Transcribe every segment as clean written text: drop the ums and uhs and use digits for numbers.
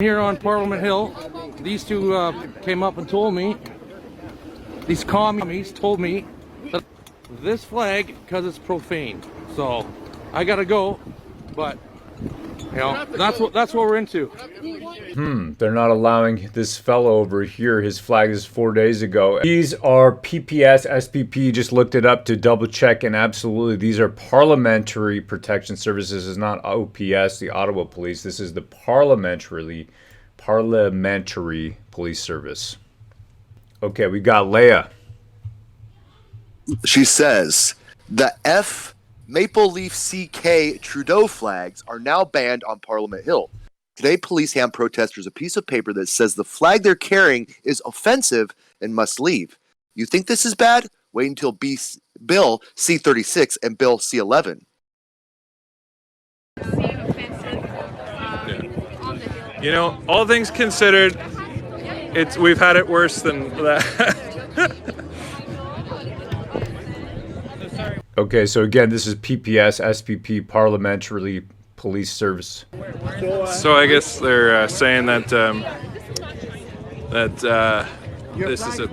Here on Parliament Hill, these two came up and told me, these commies told me that this flag, because it's profane. So I gotta go, but you know, that's what we're into. They're not allowing this fellow over here. His flag is 4 days ago. These are PPS, SPP, just looked it up to double check, and absolutely these are Parliamentary Protection Services. This is not OPS, the Ottawa Police. This is the Parliamentary Police Service. Okay, we got Leia. She says, the F Maple Leaf CK Trudeau flags are now banned on Parliament Hill. Today, police hand protesters a piece of paper that says the flag they're carrying is offensive and must leave. You think this is bad? Wait until Bill C-36 and Bill C-11. You know, all things considered, we've had it worse than that. Okay, so again, this is PPS, SPP, Parliamentary Police Service. So I guess they're saying that this is a.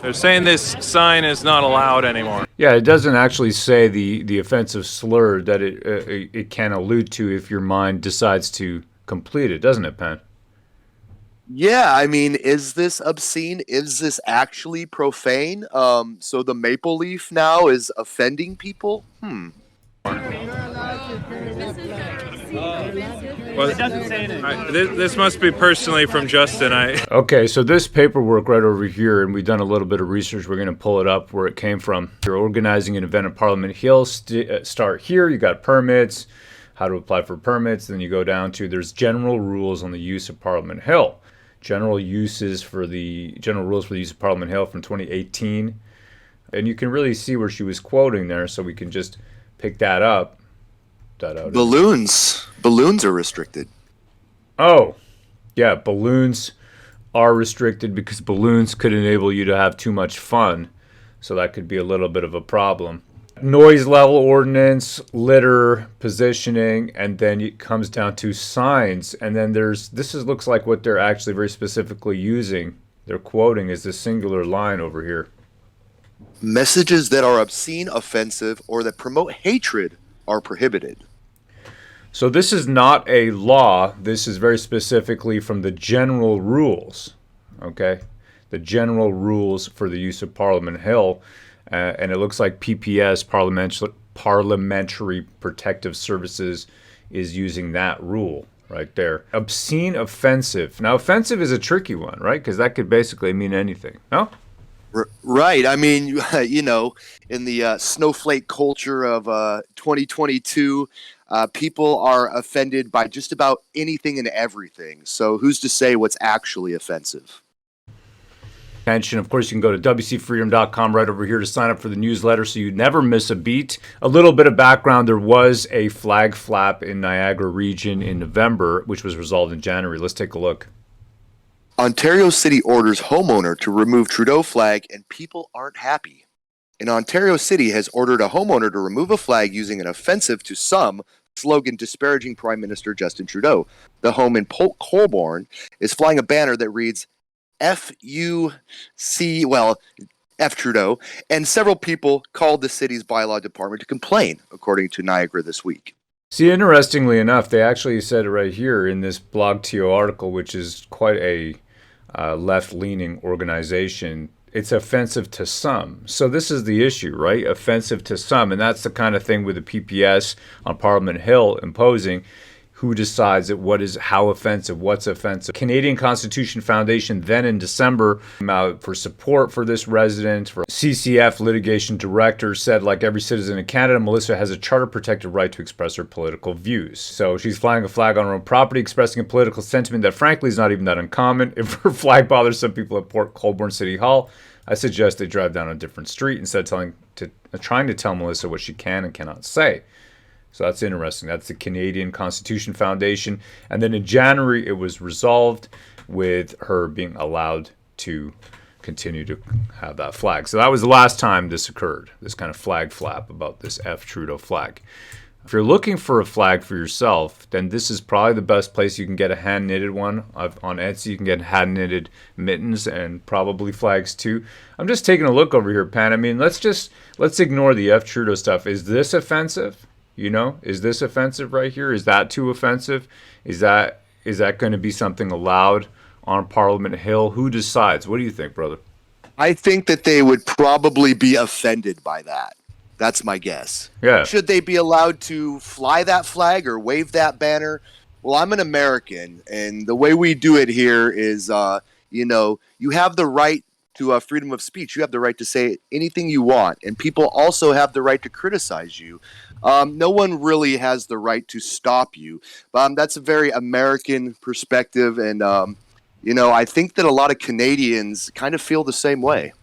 They're saying this sign is not allowed anymore. Yeah, it doesn't actually say the offensive slur that it can allude to if your mind decides to complete it, doesn't it, Penn? Yeah, I mean, is this obscene? Is this actually profane? So the maple leaf now is offending people? Well, this must be personally from Justin. Okay, so this paperwork right over here, and we've done a little bit of research. We're going to pull it up where it came from. You're organizing an event at Parliament Hill. Start here. You got permits, how to apply for permits. Then you go down to there's general rules on the use of Parliament Hill. General rules for the use of Parliament Hill from 2018. And you can really see where she was quoting there, so we can just pick that up. Balloons are restricted. Oh, yeah, balloons are restricted because balloons could enable you to have too much fun. So that could be a little bit of a problem. Noise level ordinance, litter, positioning, and then it comes down to signs. And then looks like what they're actually very specifically using. They're quoting is this singular line over here. Messages that are obscene, offensive, or that promote hatred are prohibited. So this is not a law. This is very specifically from the general rules, okay? The general rules for the use of Parliament Hill. And it looks like PPS, Parliamentary Protective Services, is using that rule right there. Obscene, offensive. Now, offensive is a tricky one, right? Because that could basically mean anything, no? Right. I mean, you know, in the snowflake culture of 2022, people are offended by just about anything and everything. So who's to say what's actually offensive? Of course, you can go to wcfreedom.com right over here to sign up for the newsletter so you never miss a beat. A little bit of background, there was a flag flap in Niagara region in November, which was resolved in January. Let's take a look. Ontario City orders homeowner to remove Trudeau flag and people aren't happy. And Ontario City has ordered a homeowner to remove a flag using an offensive to some slogan disparaging Prime Minister Justin Trudeau. The home in Colborne is flying a banner that reads F Trudeau, and several people called the city's bylaw department to complain, according to Niagara this week. See, interestingly enough, they actually said it right here in this Blog TO article, which is quite a left-leaning organization. It's offensive to some. So this is the issue, right? Offensive to some. And that's the kind of thing with the PPS on Parliament Hill imposing. Who decides how offensive, what's offensive. Canadian Constitution Foundation then in December came out for support for this resident. For CCF litigation director said, like every citizen in Canada, Melissa has a charter-protected right to express her political views. So she's flying a flag on her own property, expressing a political sentiment that frankly is not even that uncommon. If her flag bothers some people at Port Colborne City Hall, I suggest they drive down a different street instead of trying to tell Melissa what she can and cannot say. So that's interesting. That's the Canadian Constitution Foundation. And then in January, it was resolved with her being allowed to continue to have that flag. So that was the last time this occurred, this kind of flag flap about this F Trudeau flag. If you're looking for a flag for yourself, then this is probably the best place you can get a hand-knitted one. On Etsy, you can get hand-knitted mittens and probably flags too. I'm just taking a look over here, Pan. I mean, let's ignore the F. Trudeau stuff. Is this offensive? You know, is this offensive right here? Is that too offensive? Is that going to be something allowed on Parliament Hill? Who decides? What do you think, brother? I think that they would probably be offended by that. That's my guess. Yeah. Should they be allowed to fly that flag or wave that banner? Well, I'm an American, and the way we do it here is, you have the right to freedom of speech. You have the right to say anything you want, and people also have the right to criticize you. No one really has the right to stop you. That's a very American perspective, and I think that a lot of Canadians kind of feel the same way.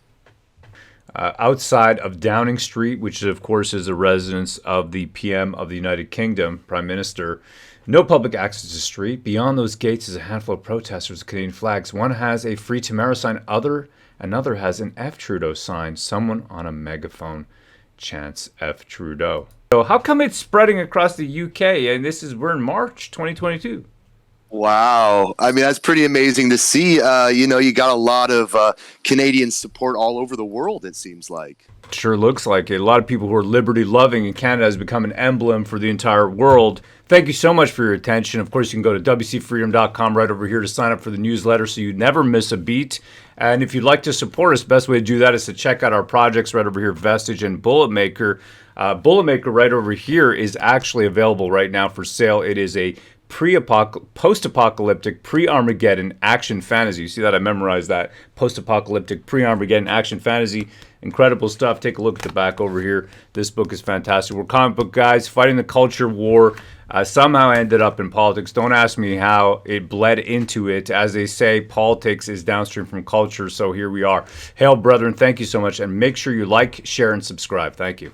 Outside of Downing Street, which of course is the residence of the PM of the United Kingdom, Prime Minister, no public access to the street. Beyond those gates is a handful of protesters with Canadian flags. One has a Free Tamara sign, another has an F. Trudeau sign. Someone on a megaphone chants F. Trudeau. So how come it's spreading across the UK? And we're in March 2022. Wow. I mean, that's pretty amazing to see. You got a lot of Canadian support all over the world, it seems like. Sure looks like it. A lot of people who are liberty loving, and Canada has become an emblem for the entire world. Thank you so much for your attention. Of course, you can go to wcfreedom.com right over here to sign up for the newsletter so you never miss a beat. And if you'd like to support us, the best way to do that is to check out our projects right over here, Vestige and BULLETMAKER. BULLETMAKER right over here is actually available right now for sale. It is a post-apocalyptic, pre-Armageddon action fantasy. You see that? I memorized that. Post-apocalyptic, pre-Armageddon action fantasy. Incredible stuff. Take a look at the back over here. This book is fantastic. We're comic book guys fighting the culture war. Somehow ended up in politics. Don't ask me how it bled into it. As they say, politics is downstream from culture. So here we are. Hail, brethren. Thank you so much. And make sure you like, share, and subscribe. Thank you.